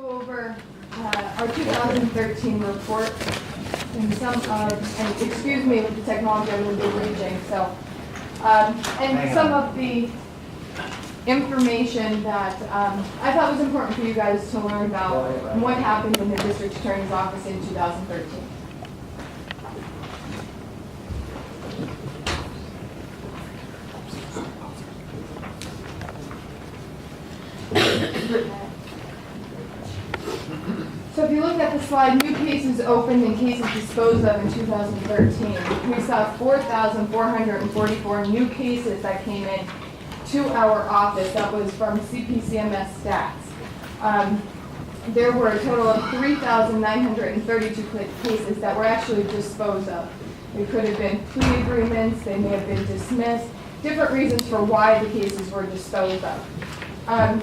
go over our 2013 report and and excuse me with the technology I'm going to be reading, and some of the information that I thought was important for you guys to learn about and what happened in the district attorney's office in 2013. So if you look at the slide, new cases opened and cases disposed of in 2013. We saw 4,444 new cases that came in to our office. That was from CPCMS stats. There were a total of 3,932 cases that were actually disposed of. It could have been plea agreements, they may have been dismissed, different reasons for why the cases were disposed of. And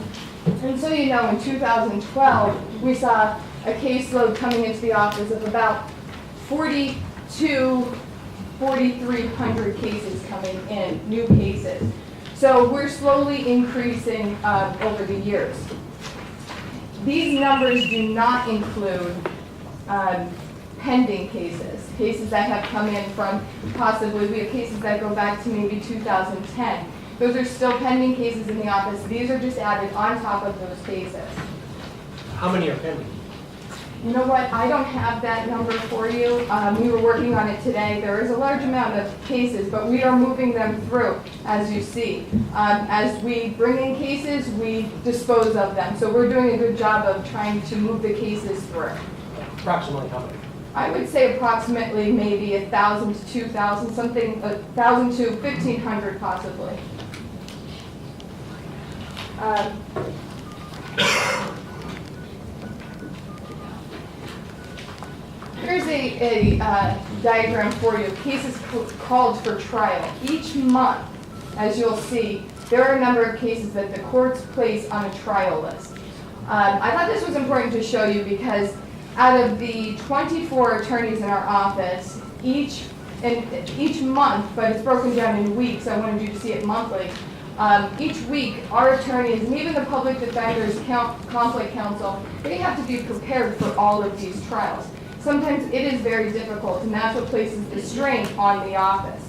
so you know, in 2012, we saw a caseload coming into the office of about 4,300 cases coming in, new cases. So we're slowly increasing over the years. These numbers do not include pending cases, cases that have come in from possibly, we have cases that go back to maybe 2010. Those are still pending cases in the office. These are just added on top of those cases. How many are pending? You know what, I don't have that number for you. We were working on it today. There is a large amount of cases, but we are moving them through, as you see. As we bring in cases, we dispose of them. So we're doing a good job of trying to move the cases through. Approximately how many? I would say approximately maybe 1,000 to 2,000, something 1,000 to 1,500 possibly. Here's a diagram for you. Cases called for trial. Each month, as you'll see, there are a number of cases that the courts place on a trial list. I thought this was important to show you because out of the 24 attorneys in our office, each month, but it's broken down in weeks, I wanted you to see it monthly. Each week, our attorneys and even the public defenders, conflict counsel, they have to be prepared for all of these trials. Sometimes it is very difficult, and that's what places the strain on the office.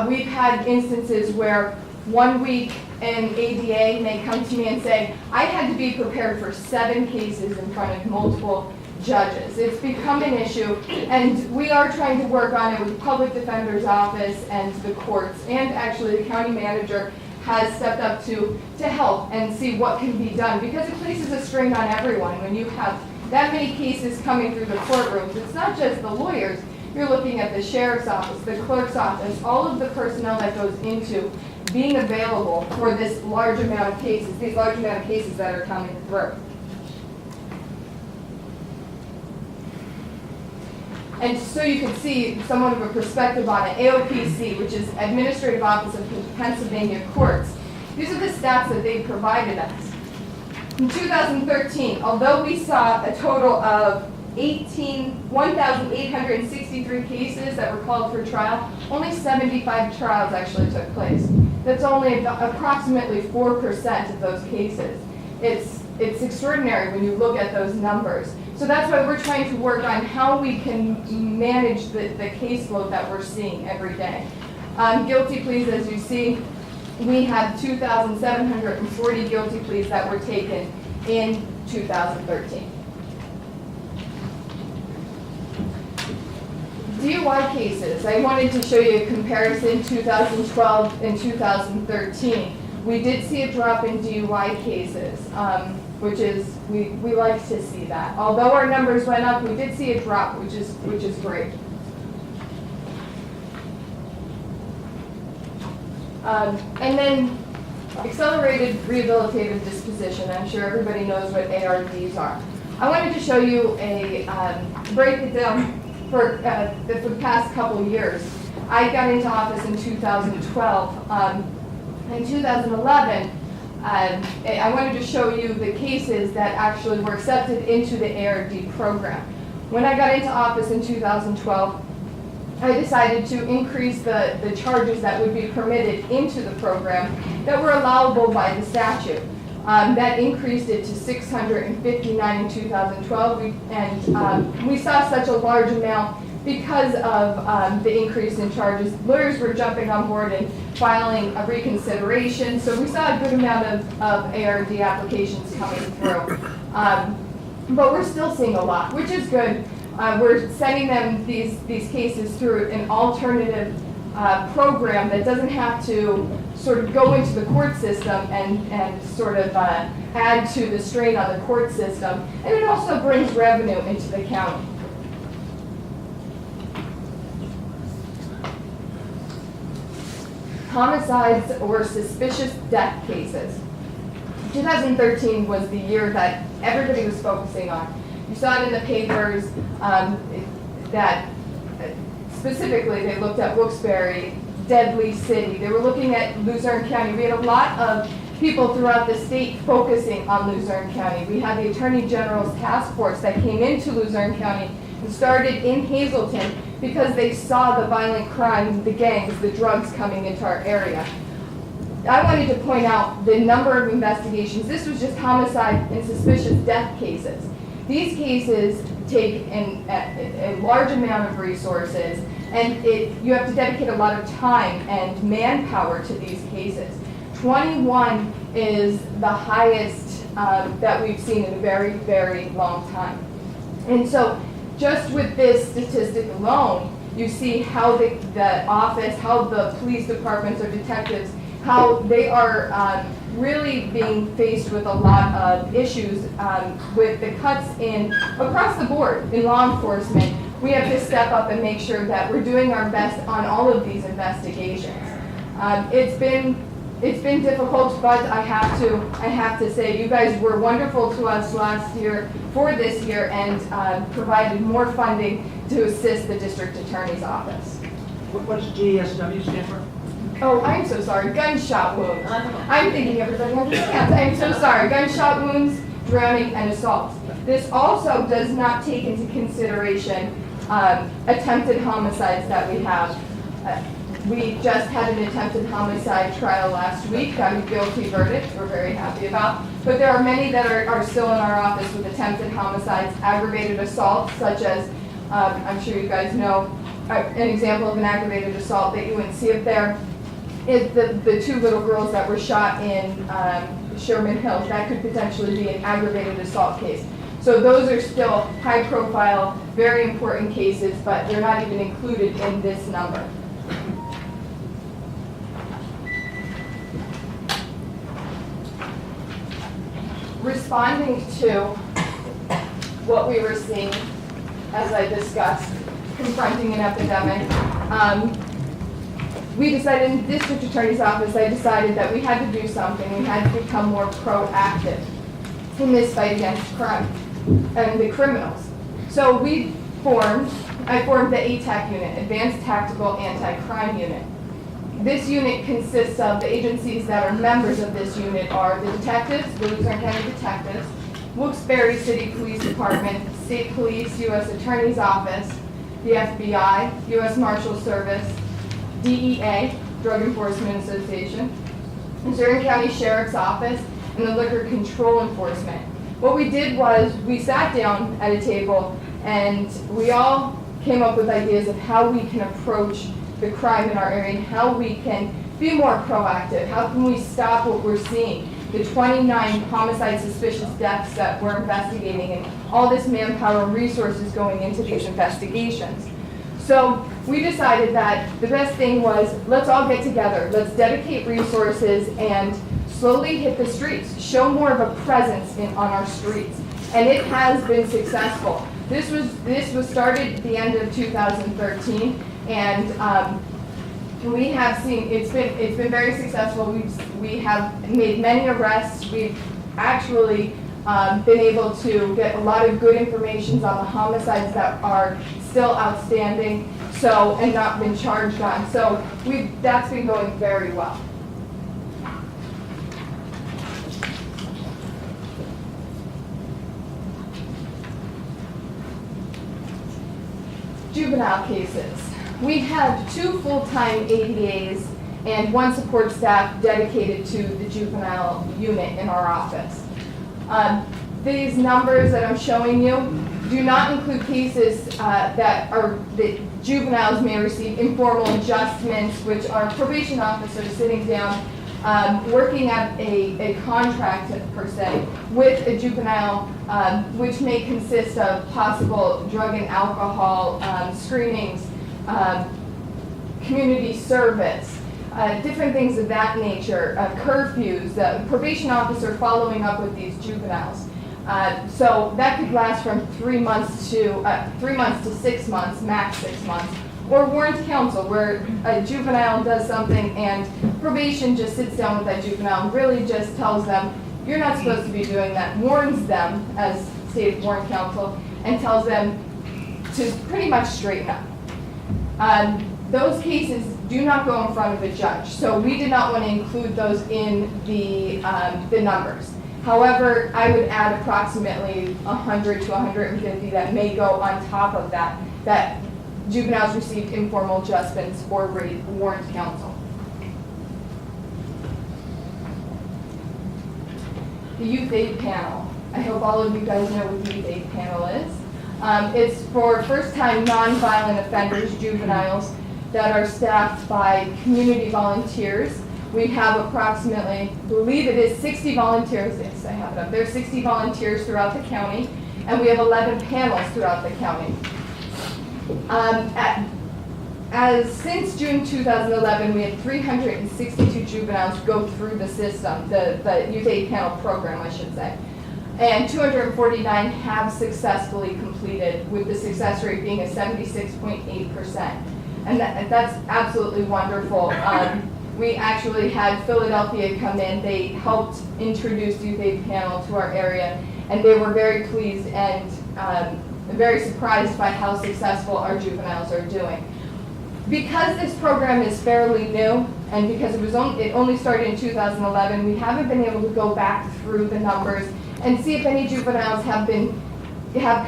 We've had instances where 1 week an ADA may come to me and say, I had to be prepared for 7 cases in front of multiple judges. It's become an issue, and we are trying to work on it with the public defender's office and the courts, and actually the county manager has stepped up to help and see what can be done, because it places a strain on everyone when you have that many cases coming through the courtrooms. It's not just the lawyers. You're looking at the sheriff's office, the clerk's office, all of the personnel that goes into being available for this large amount of cases, these large amount of cases that are coming through. And so you can see somewhat of a perspective on it. AOPC, which is Administrative Office of Pennsylvania Courts. These are the stats that they provided us. In 2013, although we saw a total of 1,863 cases that were called for trial, only 75 trials actually took place. That's only approximately 4% of those cases. It's extraordinary when you look at those numbers. So that's why we're trying to work on how we can manage the caseload that we're seeing every day. Guilty pleas, as you see, we have 2,740 guilty pleas that were taken in 2013. DUI cases, I wanted to show you a comparison 2012 and 2013. We did see a drop in DUI cases, which is, we like to see that. Although our numbers went up, we did see a drop, which is great. And then accelerated rehabilitative disposition. I'm sure everybody knows what ARDs are. I wanted to show you break it down for the past couple years. I got into office in 2012. In 2011, I wanted to show you the cases that actually were accepted into the ARD program. When I got into office in 2012, I decided to increase the charges that would be permitted into the program that were allowable by the statute. That increased it to 659 in 2012. We saw such a large amount because of the increase in charges. Lawyers were jumping on board and filing a reconsideration. So we saw a good amount of ARD applications coming through. But we're still seeing a lot, which is good. We're sending them these cases through an alternative program that doesn't have to sort of go into the court system and sort of add to the strain on the court system. And it also brings revenue into the county. Homicides or suspicious death cases. 2013 was the year that everybody was focusing on. You saw it in the papers that specifically they looked at Wilkes-Barre, deadly city. They were looking at Luzerne County. We had a lot of people throughout the state focusing on Luzerne County. We had the Attorney General's task force that came into Luzerne County and started in Hazleton because they saw the violent crime, the gangs, the drugs coming into our area. I wanted to point out the number of investigations. This was just homicide and suspicious death cases. These cases take a large amount of resources, and you have to dedicate a lot of time and manpower to these cases. 21 is the highest that we've seen in a very, very long time. And so just with this statistic alone, you see how the office, how the police departments or detectives, how they are really being faced with a lot of issues with the cuts in across the board in law enforcement. We have to step up and make sure that we're doing our best on all of these investigations. It's been difficult, but I have to say you guys were wonderful to us last year for this year and provided more funding to assist the district attorney's office. What does GSW stand for? Oh, I'm so sorry. Gunshot wounds. I'm thinking everybody understands. I'm so sorry. Gunshot wounds, drowning, and assaults. This also does not take into consideration attempted homicides that we have. We just had an attempted homicide trial last week, got a guilty verdict we're very happy about. But there are many that are still in our office with attempted homicides, aggravated assaults, such as, I'm sure you guys know, an example of an aggravated assault that you wouldn't see up there is the two little girls that were shot in Sherman Hills. That could potentially be an aggravated assault case. So those are still high profile, very important cases, but they're not even included in this number. Responding to what we were seeing, as I discussed, confronting an epidemic, we decided in the district attorney's office, I decided that we had to do something. We had to become more proactive in this fight against crime and the criminals. So I formed the ATAC unit, Advanced Tactical Anti-Crime Unit. This unit consists of the agencies that are members of this unit are the detectives, the Luzerne County Detectives, Wilkes-Barre City Police Department, State Police, U.S. Attorney's Office, the FBI, U.S. Marshal Service, DEA, Drug Enforcement Association, Luzerne County Sheriff's Office, and the Liquor Control Enforcement. What we did was we sat down at a table and we all came up with ideas of how we can approach the crime in our area and how we can be more proactive. How can we stop what we're seeing? The 29 homicide suspicious deaths that we're investigating and all this manpower and resources going into these investigations. So we decided that the best thing was let's all get together. Let's dedicate resources and slowly hit the streets. Show more of a presence on our streets. And it has been successful. This was started at the end of 2013. And we have seen it's been very successful. We have made many arrests. We've actually been able to get a lot of good information on the homicides that are still outstanding, and not been charged on. So that's been going very well. Juvenile cases. We have 2 full-time ADAs and 1 support staff dedicated to the juvenile unit in our office. These numbers that I'm showing you do not include cases that juveniles may receive informal adjustments, which are probation officers sitting down, working at a contract per se with a juvenile, which may consist of possible drug and alcohol screenings, community service, different things of that nature, curfews, the probation officer following up with these juveniles. So that could last from 3 months to 6 months, max 6 months. Or warrant counsel, where a juvenile does something and probation just sits down with that juvenile and really just tells them, you're not supposed to be doing that, warns them, as stated warrant counsel, and tells them to pretty much straighten up. Those cases do not go in front of a judge, so we did not want to include those in the numbers. However, I would add approximately 100 to 150 that may go on top of that juveniles received informal adjustments or warrant counsel. The Youth Aid Panel. I hope all of you guys know what the Youth Aid Panel is. It's for first-time nonviolent offenders, juveniles, that are staffed by community volunteers. We have approximately, I believe it is 60 volunteers, yes, I have it up there, 60 volunteers throughout the county, and we have 11 panels throughout the county. Since June 2011, we had 362 juveniles go through the system, the Youth Aid Panel program, I should say. And 249 have successfully completed, with the success rate being a 76.8%. And that's absolutely wonderful. We actually had Philadelphia come in. They helped introduce the Youth Aid Panel to our area, and they were very pleased and very surprised by how successful our juveniles are doing. Because this program is fairly new, and because it only started in 2011, we haven't been able to go back through the numbers and see if any juveniles have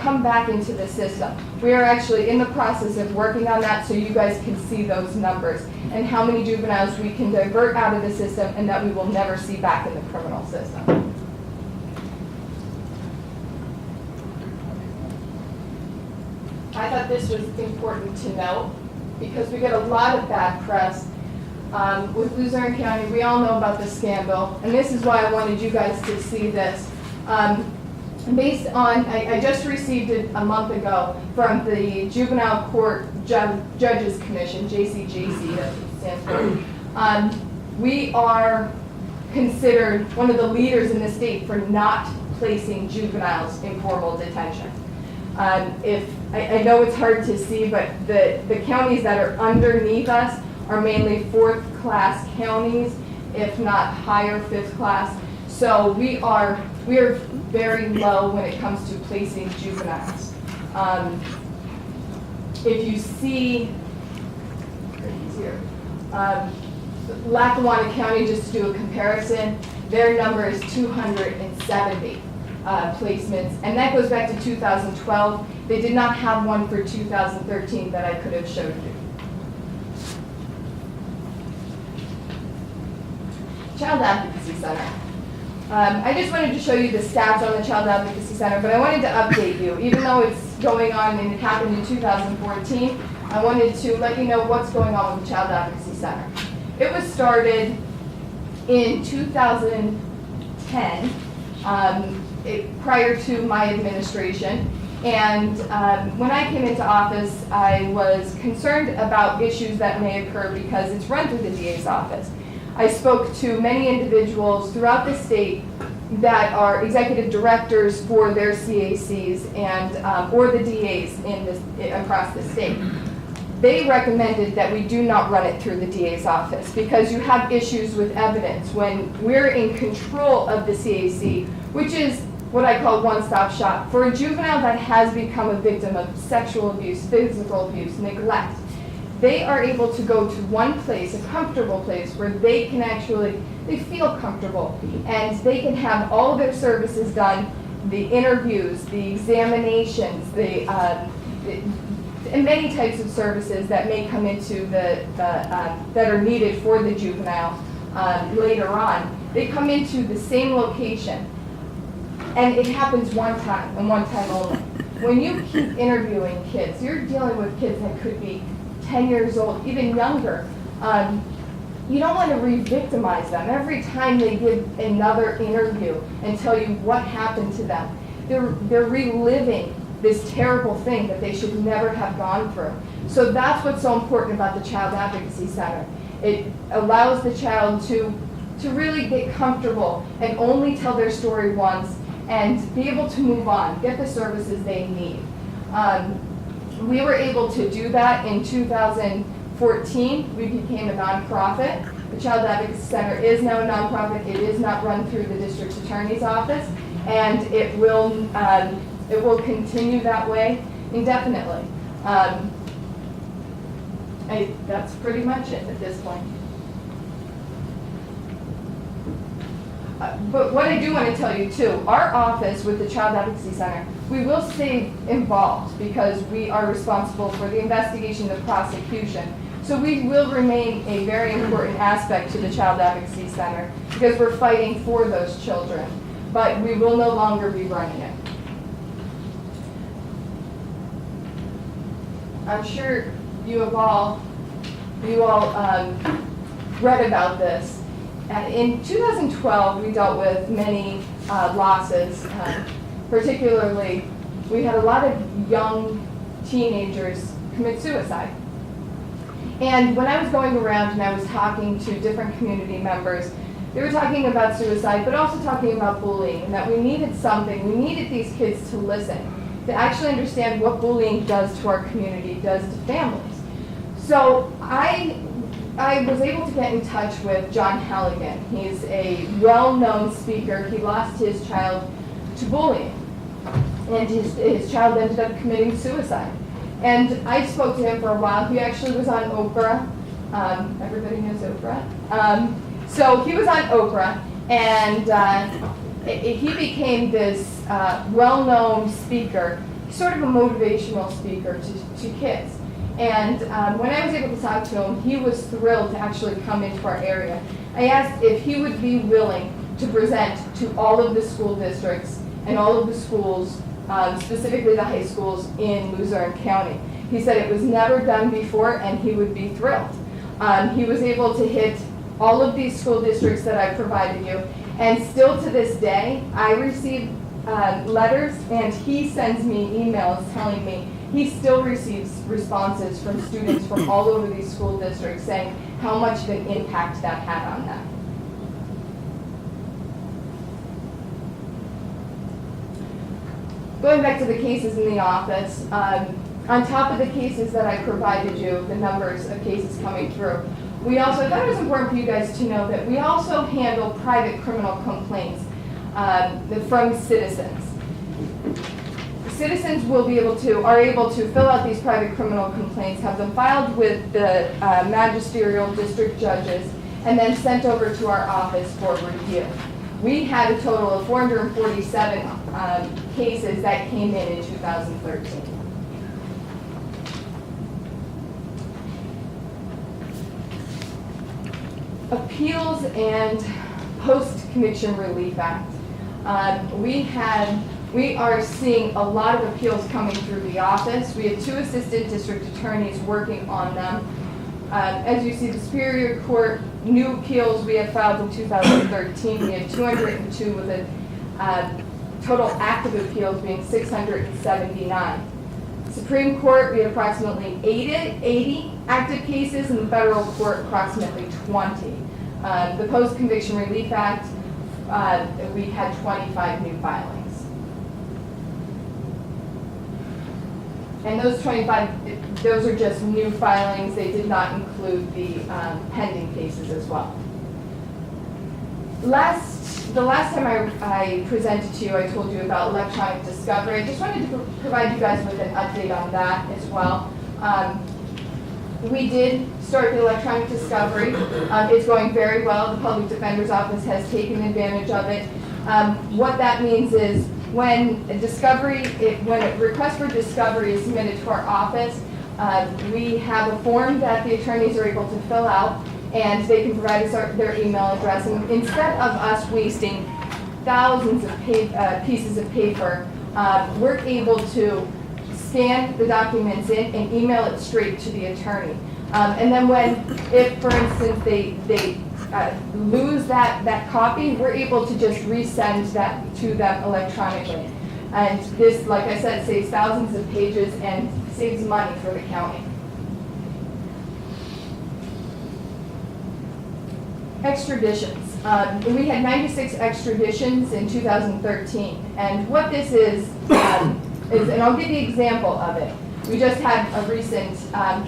come back into the system. We are actually in the process of working on that so you guys can see those numbers and how many juveniles we can divert out of the system and that we will never see back in the criminal system. I thought this was important to note because we get a lot of bad press with Luzerne County. We all know about the scandal, and this is why I wanted you guys to see this. Based on, I just received it a month ago from the Juvenile Court Judges Commission, JCJC, that's what it stands for. We are considered one of the leaders in the state for not placing juveniles in formal detention. I know it's hard to see, but the counties that are underneath us are mainly 4th class counties, if not higher 5th class. So we are very low when it comes to placing juveniles. If you see, here, Lackawanna County, just to do a comparison, their number is 270 placements, and that goes back to 2012. They did not have one for 2013 that I could have showed you. Child Advocacy Center. I just wanted to show you the stats on the Child Advocacy Center, but I wanted to update you. Even though it's going on and it happened in 2014, I wanted to let you know what's going on with the Child Advocacy Center. It was started in 2010, prior to my administration, and when I came into office, I was concerned about issues that may occur because it's run through the DA's office. I spoke to many individuals throughout the state that are executive directors for their CACs and or the DAs across the state. They recommended that we do not run it through the DA's office because you have issues with evidence. When we're in control of the CAC, which is what I call one-stop shop, for a juvenile that has become a victim of sexual abuse, physical abuse, neglect, they are able to go to one place, a comfortable place, where they can they feel comfortable, and they can have all of their services done, the interviews, the examinations, and many types of services that may come into that are needed for the juvenile later on. They come into the same location, and it happens one time and one time only. When you keep interviewing kids, you're dealing with kids that could be 10 years old, even younger. You don't want to re-victimize them. Every time they give another interview and tell you what happened to them, they're reliving this terrible thing that they should never have gone through. So that's what's so important about the Child Advocacy Center. It allows the child to really get comfortable and only tell their story once and be able to move on, get the services they need. We were able to do that in 2014. We became a nonprofit. The Child Advocacy Center is now a nonprofit. It is not run through the district attorney's office, and it will continue that way indefinitely. That's pretty much it at this point. But what I do want to tell you too, our office with the Child Advocacy Center, we will stay involved because we are responsible for the investigation, the prosecution. So we will remain a very important aspect to the Child Advocacy Center because we're fighting for those children. But we will no longer be running it. I'm sure you all read about this. In 2012, we dealt with many losses. Particularly, we had a lot of young teenagers commit suicide. And when I was going around and I was talking to different community members, they were talking about suicide, but also talking about bullying, and that we needed something. We needed these kids to listen, to actually understand what bullying does to our community, does to families. So I was able to get in touch with John Halligan. He's a well-known speaker. He lost his child to bullying, and his child ended up committing suicide. And I spoke to him for a while. He actually was on Oprah. Everybody knows Oprah. So he was on Oprah, and he became this well-known speaker, sort of a motivational speaker to kids. And when I was able to talk to him, he was thrilled to actually come into our area. I asked if he would be willing to present to all of the school districts and all of the schools, specifically the high schools in Luzerne County. He said it was never done before and he would be thrilled. He was able to hit all of these school districts that I provided you, and still to this day, I receive letters and he sends me emails telling me he still receives responses from students from all over these school districts saying how much of an impact that had on them. Going back to the cases in the office, on top of the cases that I provided you, the numbers of cases coming through, we also, I thought it was important for you guys to know that we also handle private criminal complaints from citizens. Citizens are able to fill out these private criminal complaints, have them filed with the magisterial district judges, and then sent over to our office for review. We had a total of 447 cases that came in 2013. Appeals and Post-Conviction Relief Act. We are seeing a lot of appeals coming through the office. We have 2 assistant district attorneys working on them. As you see, the Superior Court new appeals we have filed in 2013. We have 202 with a total active appeals being 679. Supreme Court, we had approximately 80 active cases, in the federal court approximately 20. The Post-Conviction Relief Act, we had 25 new filings. And those 25, those are just new filings. They did not include the pending cases as well. The last time I presented to you, I told you about electronic discovery. I just wanted to provide you guys with an update on that as well. We did start the electronic discovery. It's going very well. The Public Defender's Office has taken advantage of it. What that means is when a request for discovery is submitted to our office, We have a form that the attorneys are able to fill out, and they can provide us their email address. And instead of us wasting thousands of pieces of paper, we're able to scan the documents in and email it straight to the attorney. And then if for instance they lose that copy, we're able to just resend that to them electronically. And this, like I said, saves thousands of pages and saves money for the county. Extraditions. We had 96 extraditions in 2013. And what this is, and I'll give you an example of it. We just had a recent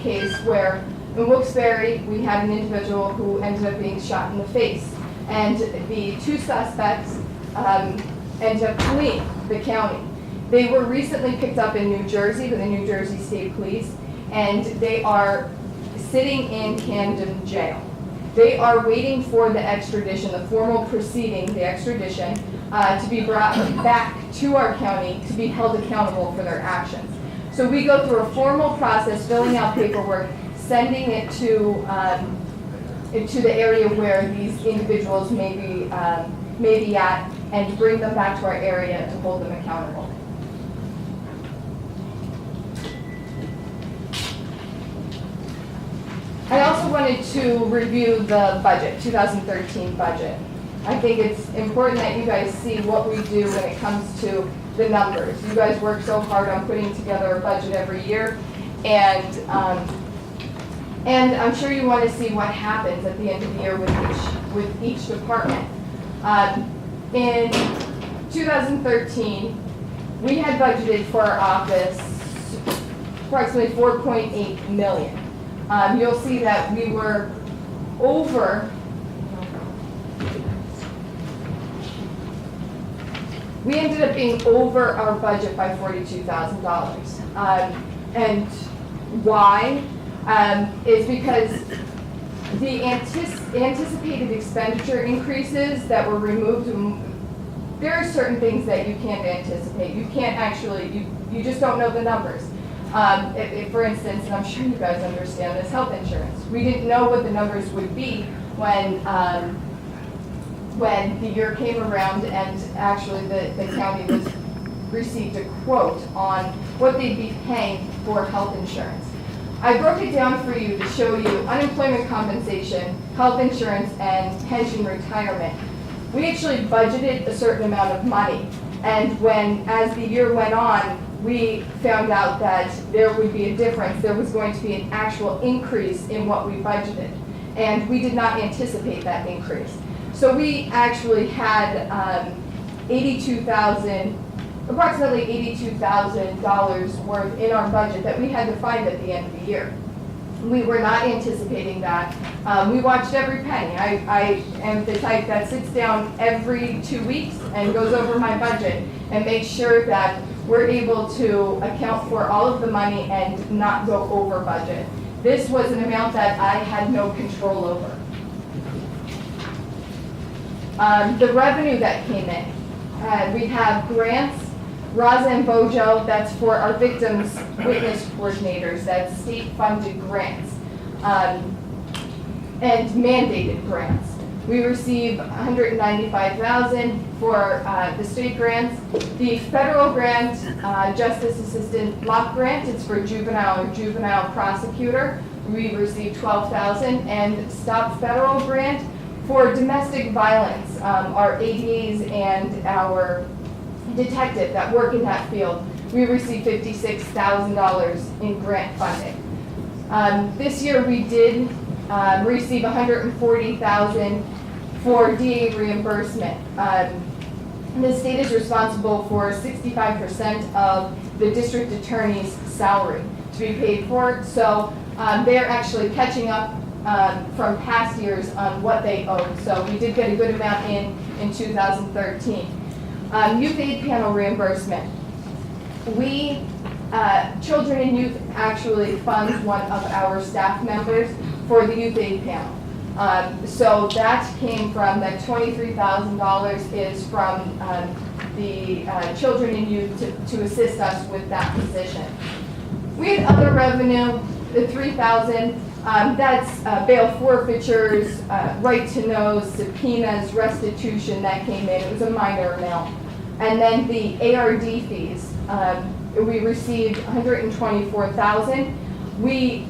case where in Wilkes-Barre, we had an individual who ended up being shot in the face. And the two suspects ended up fleeing the county. They were recently picked up in New Jersey by the New Jersey State Police, and they are sitting in Camden Jail. They are waiting for the extradition, the formal proceeding, the extradition, to be brought back to our county to be held accountable for their actions. So we go through a formal process, filling out paperwork, sending it to the area where these individuals may be at, and bring them back to our area to hold them accountable. I also wanted to review the budget, 2013 budget. I think it's important that you guys see what we do when it comes to the numbers. You guys work so hard on putting together a budget every year, and I'm sure you want to see what happens at the end of the year with each department. In 2013, we had budgeted for our office approximately $4.8 million. You'll see that we were over. We ended up being over our budget by $42,000. And why? Is because the anticipated expenditure increases that were removed, there are certain things that you can't anticipate. You can't actually, you just don't know the numbers. If, for instance, and I'm sure you guys understand this, health insurance. We didn't know what the numbers would be when the year came around and actually the county received a quote on what they'd be paying for health insurance. I broke it down for you to show you unemployment compensation, health insurance, and pension retirement. We actually budgeted a certain amount of money, and as the year went on, we found out that there would be a difference. There was going to be an actual increase in what we budgeted, and we did not anticipate that increase. So we actually had approximately $82,000 worth in our budget that we had to find at the end of the year. We were not anticipating that. We watched every penny. I am the type that sits down every 2 weeks and goes over my budget and makes sure that we're able to account for all of the money and not go over budget. This was an amount that I had no control over. The revenue that came in, we have grants, Raza and Bojo, that's for our victims witness coordinators, that's state-funded grants, and mandated grants. We receive $195,000 for the state grants. The federal grant, Justice Assistant Block Grant, it's for juvenile or juvenile prosecutor. We receive $12,000, and Stop Federal Grant for domestic violence. Our ADAs and our detective that work in that field, we receive $56,000 in grant funding. This year we did receive $140,000 for DA reimbursement. The state is responsible for 65% of the district attorney's salary to be paid for, so they're actually catching up from past years on what they owed. So we did get a good amount in 2013. Youth aid panel reimbursement. Children and Youth actually funds one of our staff members for the youth aid panel. So that came from, that $23,000 is from the Children and Youth to assist us with that position. We had other revenue, the 3,000. That's bail forfeitures, right to know, subpoenas, restitution that came in. It was a minor amount. And then the ARD fees, we received 124,000. We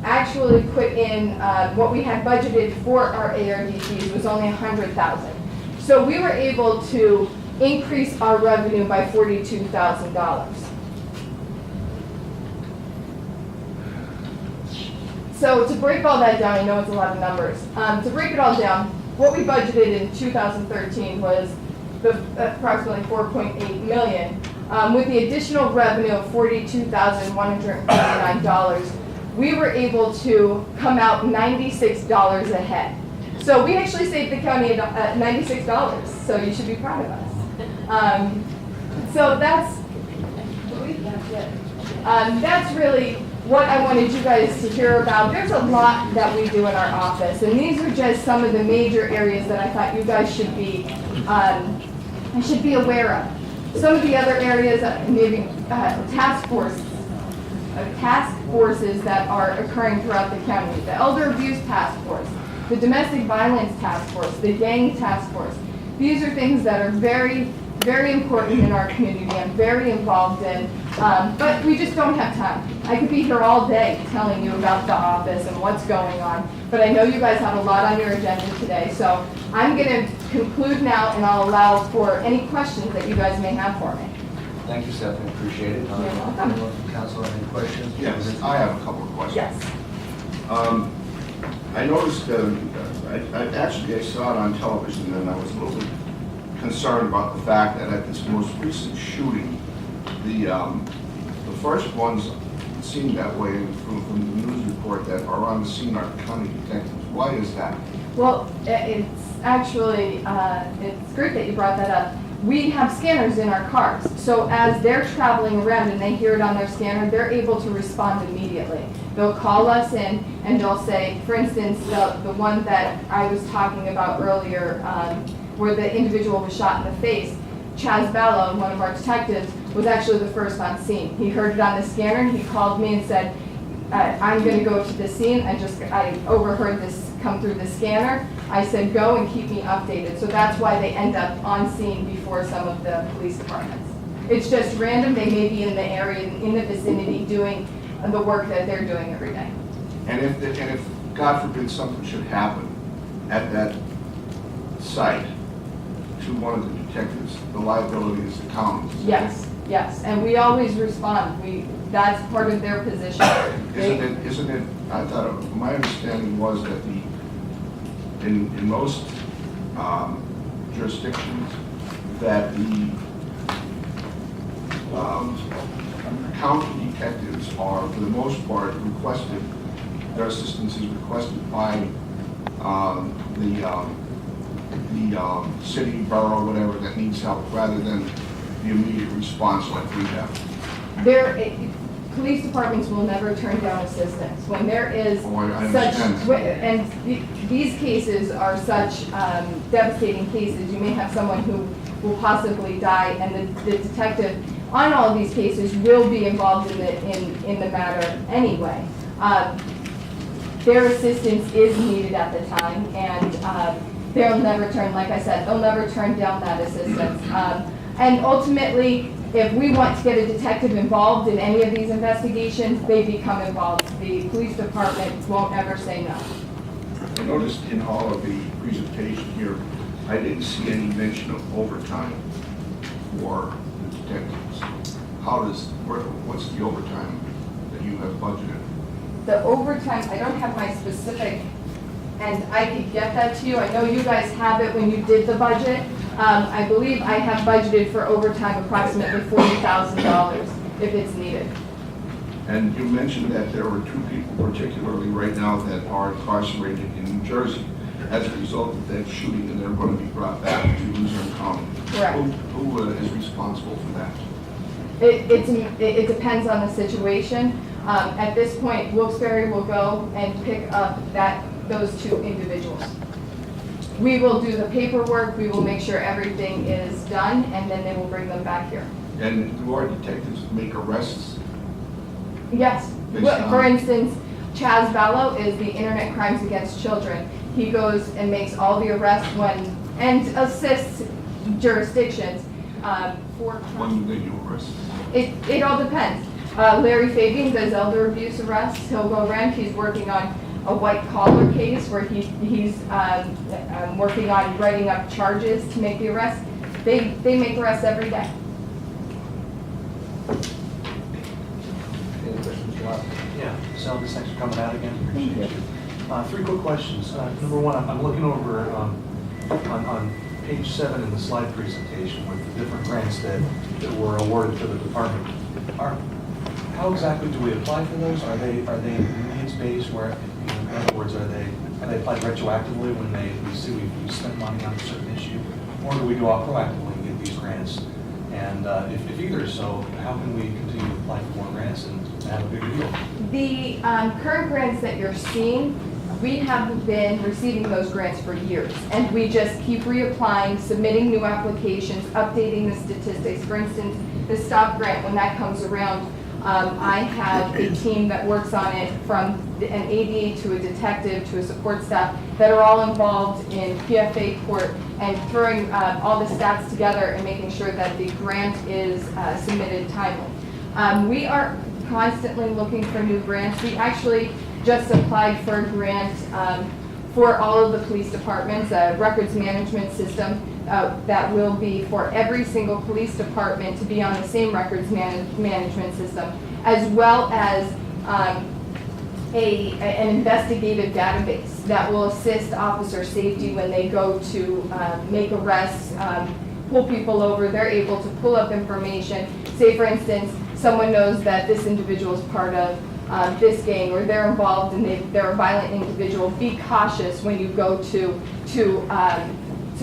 actually put in what we had budgeted for our ARD fees was only 100,000. So we were able to increase our revenue by $42,000. So to break all that down, I know it's a lot of numbers. To break it all down, what we budgeted in 2013 was approximately 4.8 million. With the additional revenue of $42,149, we were able to come out $96 ahead. So we actually saved the county $96, so you should be proud of us. So that's really what I wanted you guys to hear about. There's a lot that we do in our office, and these are just some of the major areas that I thought you guys should be aware of. Some of the other areas, maybe task forces that are occurring throughout the county. The Elder Abuse Task Force, the Domestic Violence Task Force, the Gang Task Force. These are things that are very, very important in our community. I'm very involved in, but we just don't have time. I could be here all day telling you about the office and what's going on, but I know you guys have a lot on your agenda today, so I'm going to conclude now, and I'll allow for any questions that you guys may have for me. Thank you, Stephanie, appreciate it. You're welcome. Anyone from council have any questions? Yes, I have a couple of questions. Yes. I noticed, I saw it on television, and I was a little bit concerned about the fact that at this most recent shooting, the first ones seem that way from the news report that are on the scene are county detectives. Why is that? Well, it's actually, it's great that you brought that up. We have scanners in our cars, so as they're traveling around and they hear it on their scanner, they're able to respond immediately. They'll call us in and they'll say, for instance, the one that I was talking about earlier, where the individual was shot in the face, Chaz Ballo, one of our detectives, was actually the first on scene. He heard it on the scanner and he called me and said, I'm going to go to the scene. I overheard this come through the scanner. I said, go and keep me updated. So that's why they end up on scene before some of the police departments. It's just random. They may be in the area, in the vicinity, doing the work that they're doing every day. And if God forbid something should happen at that site to one of the detectives, the liability is the county. Yes, yes, and we always respond. That's part of their position. Isn't it, I thought, my understanding was that in most jurisdictions, that the county detectives are, for the most part, requested, their assistance is requested by the city, borough, whatever, that needs help, rather than the immediate response like we have. Police departments will never turn down assistance. When there is I such, understand. and these cases are such devastating cases, you may have someone who will possibly die, and the detective on all of these cases will be involved in the matter anyway. Their assistance is needed at the time, and they'll never turn, like I said, they'll never turn down that assistance. And ultimately, if we want to get a detective involved in any of these investigations, they become involved. The police department won't ever say no. I noticed in all of the presentation here, I didn't see any mention of overtime for the detectives. What's the overtime that you have budgeted? The overtime, I don't have my specific, and I could get that to you. I know you guys have it when you did the budget. I believe I have budgeted for overtime approximately $40,000 if it's needed. And you mentioned that there were 2 people particularly right now that are incarcerated in New Jersey as a result of that shooting, and they're going to be brought back to Luzerne County. Correct. Who is responsible for that? It depends on the situation. At this point, Wilkes-Barre will go and pick up those 2 individuals. We will do the paperwork, we will make sure everything is done, and then they will bring them back here. And do our detectives make arrests Yes. Based Well, for on- instance, Chaz Ballo is the Internet Crimes Against Children. He goes and makes all the arrests and assists jurisdictions for. When do they do arrests? It all depends. Larry Fabian does elder abuse arrests. He'll go around. He's working on a white collar case where he's working on writing up charges to make the arrest. They make arrests every day. Any questions, Rob? Yeah, Salavantis, thanks for coming out again. Thank Appreciate you. Three quick questions. Number one, I'm looking over on page 7 in the slide presentation with the different grants that were awarded to the department. How exactly do we apply for those? Are they needs-based where, in other words, are they applied retroactively when we see we've spent money on a certain issue? Or do we go out proactively and get these grants? And if either is so, how can we continue to apply for more grants and have a bigger deal? The current grants that you're seeing, we have been receiving those grants for years, and we just keep reapplying, submitting new applications, updating the statistics. For instance, the STOP grant, when that comes around, I have a team that works on it, from an ADA to a detective to a support staff, that are all involved in PFA court and throwing all the stats together and making sure that the grant is submitted timely. We are constantly looking for new grants. We actually just applied for a grant for all of the police departments, a records management system that will be for every single police department to be on the same records management system, as well as an investigative database that will assist officer safety when they go to make arrests, pull people over. They're able to pull up information. Say, for instance, someone knows that this individual is part of this gang, or they're involved and they're a violent individual. Be cautious when you go to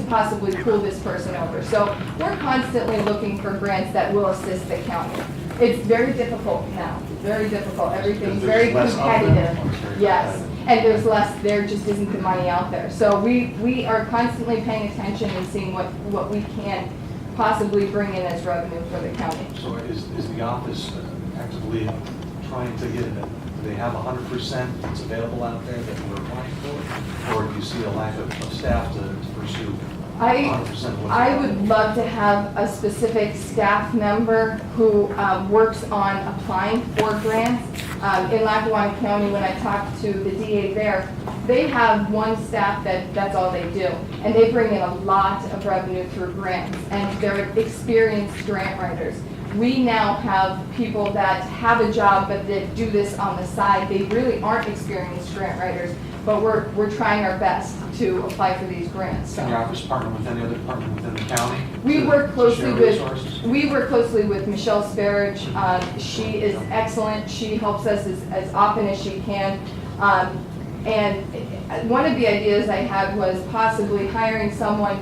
possibly pull this person over. So we're constantly looking for grants that will assist the county. It's very difficult now, very difficult. Everything's very There's less out there? competitive. Yes, and there's less, there just isn't the money out there. So we are constantly paying attention and seeing what we can possibly bring in as revenue for the county. So is the office actively trying to get it? Do they have 100% that's available out there that we're applying for? Or do you see a lack of staff to pursue 100% what's I available? would love to have a specific staff member who works on applying for grants. In Lackawanna County, when I talked to the DA there, they have one staff that's all they do. And they bring in a lot of revenue through grants, and they're experienced grant writers. We now have people that have a job but that do this on the side. They really aren't experienced grant writers, but we're trying our best to apply for these grants. Can your So. office partner with any other department within the county? We to- work to closely share with, resources? we work closely with Michelle Sparridge. She is excellent. She helps us as often as she can. And one of the ideas I had was possibly hiring someone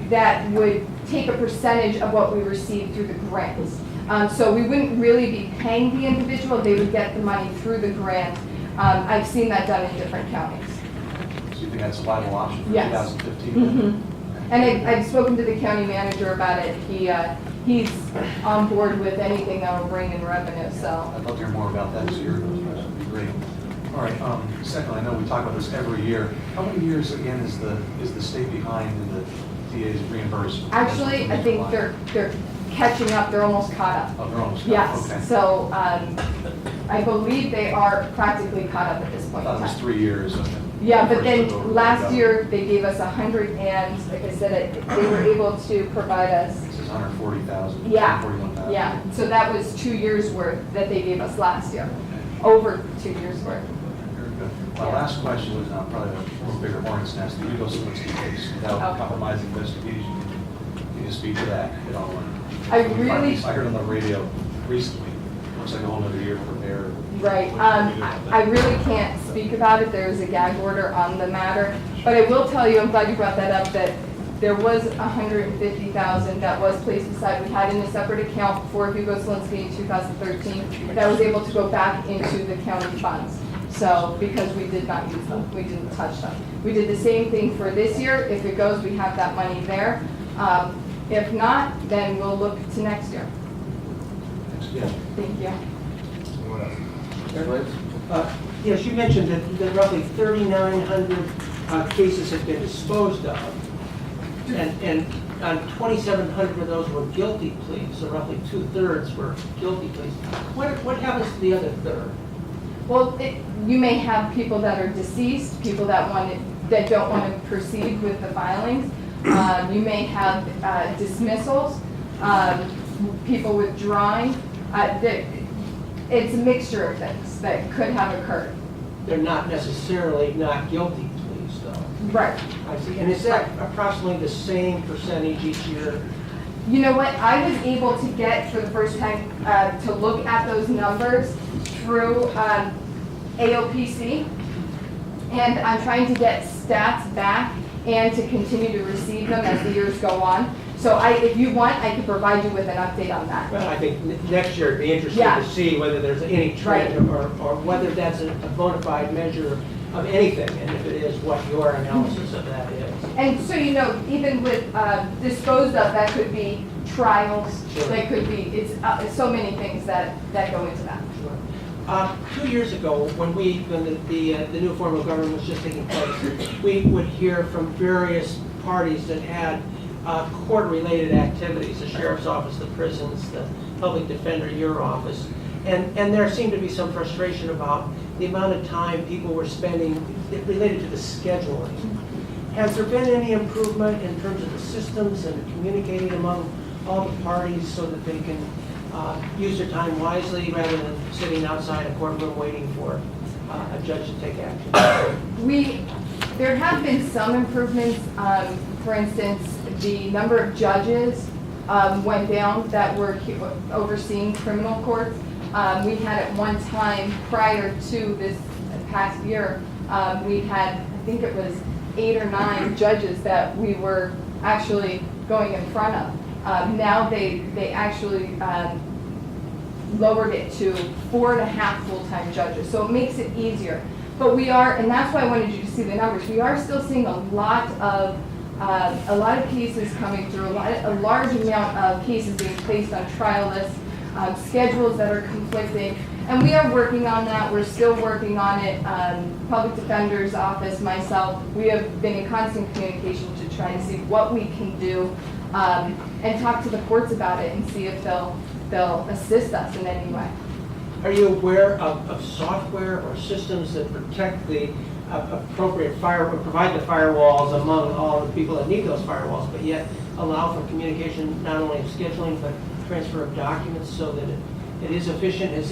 that would take a percentage of what we receive through the grants. So we wouldn't really be paying the individual, they would get the money through the grant. I've seen that done in different counties. So you think that's a viable option for Yes. 2015? Mhm. And I've spoken to the county manager about it. He's on board with anything that will bring in revenue, so. I'd love to hear more about that, so your those would be great. All right, secondly, I know we talk about this every year. How many years, again, is the state behind in the DA's reimbursement? Actually, I think they're catching up, they're almost caught up. Oh, they're almost Yes, okay. so I believe they are practically caught up at this I point thought in it was time. 3 years. Yeah, but First then took over, last got- year, they gave us 100 and, like I said, they were able to provide us, This is 140,000. Yeah, 141,000. yeah. So that was 2 years' worth that they gave us last year, over 2 years' worth. Very good. My Yeah. last question was probably a little bigger hornet's nest, the Hugo Slinsky case, without Oh. compromising investigation. Can you speak to that at all? I We really- finally- I heard on the radio recently, looks like a whole other year for bear. Right, I really can't speak about it, there is a gag order on the matter, but I will tell you, I'm glad you brought that up, that there was 150,000 that was placed aside. We had in a separate account for Hugo Slinsky in 2013, that was able to go back into the county funds. So, because we did not use them, we didn't touch them. We did the same thing for this year, if it goes, we have that money there. If not, then we'll look to next year. Yeah. Thank you. Anyone else? Mr. Williams? Yes, you mentioned that roughly 3,900 cases have been disposed of, and 2,700 of those were guilty pleas, so roughly 2/3 were guilty pleas. What happens to the other third? Well, you may have people that are deceased, people that don't want to proceed with the filings. You may have dismissals, people withdrawing. It's a mixture of things that could have occurred. They're not necessarily not guilty pleas, though. Right. I see. And is that approximately the same percentage each year? You know what, I was able to get for the first time to look at those numbers through AOPC, and I'm trying to get stats back and to continue to receive them as the years go on. So if you want, I can provide you with an update on that. Well, I think next year it'd be interesting Yeah. to see whether there's any trend Right. or whether that's a bona fide measure of anything, and if it is, what your analysis of that is. And so, you know, even with disposed of, that could be trials, Sure. that could be, it's so many things that go into that. 2 years ago, when the new form of government was just taking place, we would hear from various parties that had court-related activities, the sheriff's office, the prisons, the public defender, your office, and there seemed to be some frustration about the amount of time people were spending related to the scheduling. Has there been any improvement in terms of the systems and communicating among all the parties so that they can use their time wisely rather than sitting outside a courtroom waiting for a judge to take action? There have been some improvements. For instance, the number of judges went down that were overseeing criminal courts. We had at one time, prior to this past year, we had, I think it was 8 or 9 judges that we were actually going in front of. Now they actually lowered it to 4.5 full-time judges, so it makes it easier. But we are, and that's why I wanted you to see the numbers, we are still seeing a lot of cases coming through, a large amount of cases being placed on trial lists, schedules that are conflicting, and we are working on that. We're still working on it. Public Defender's Office, myself, we have been in constant communication to try to see what we can do and talk to the courts about it and see if they'll assist us in any way. Are you aware of software or systems that protect the appropriate provide the firewalls among all the people that need those firewalls, but yet allow for communication not only of scheduling but transfer of documents so that it is efficient? Is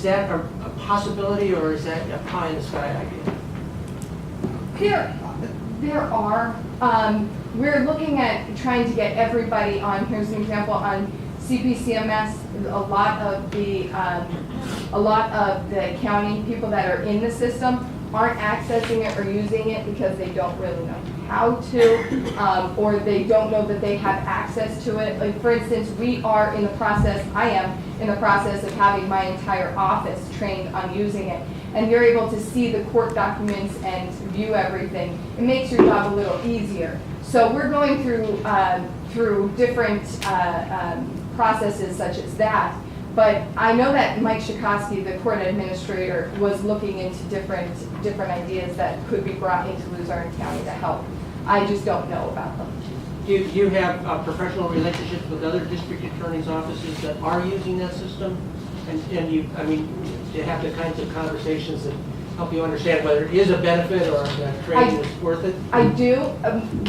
that a possibility, or is that a pie in the sky idea? There are. We're looking at trying to get everybody on. Here's an example on CPCMS. A lot of the county people that are in the system aren't accessing it or using it because they don't really know how to, or they don't know that they have access to it. Like, for instance, I am in the process of having my entire office trained on using it. And you're able to see the court documents and view everything. It makes your job a little easier. So we're going through different processes such as that. But I know that Mike Shikoski, the court administrator, was looking into different ideas that could be brought into Luzerne County to help. I just don't know about them. Do you have professional relationships with other district attorneys' offices that are using that system? And do you have the kinds of conversations that help you understand whether it is a benefit or the training is worth it? I do.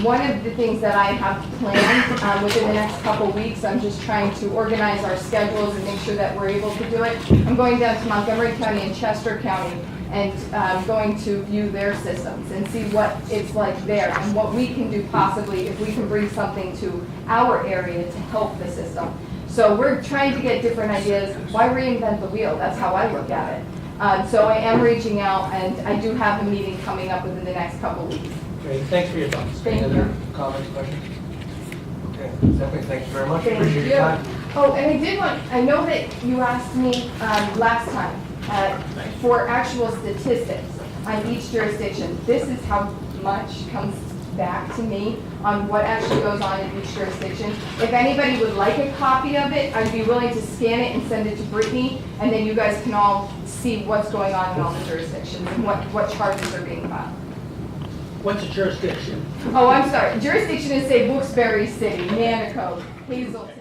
One of the things that I have planned within the next couple of weeks, I'm just trying to organize our schedules and make sure that we're able to do it. I'm going down to Montgomery County and Chester County and going to view their systems and see what it's like there and what we can do possibly if we can bring something to our area to help the system. So we're trying to get different ideas. Why reinvent the wheel? That's how I look at it. So I am reaching out, and I do have a meeting coming up within the next couple of weeks. Great, thanks for your thoughts. Thank Any you. other comments, questions? Okay, Stephanie, thank you very much. Thank Appreciate you. your time. Oh, and I know that you asked me last time for actual statistics on each jurisdiction. This is how much comes back to me on what actually goes on in each jurisdiction. If anybody would like a copy of it, I'd be willing to scan it and send it to Brittany, and then you guys can all see what's going on in all the jurisdictions and what charges are being filed. What's the jurisdiction? Oh, I'm sorry. Jurisdiction is, say, Wilkes-Barre City, Manico, Hazleton.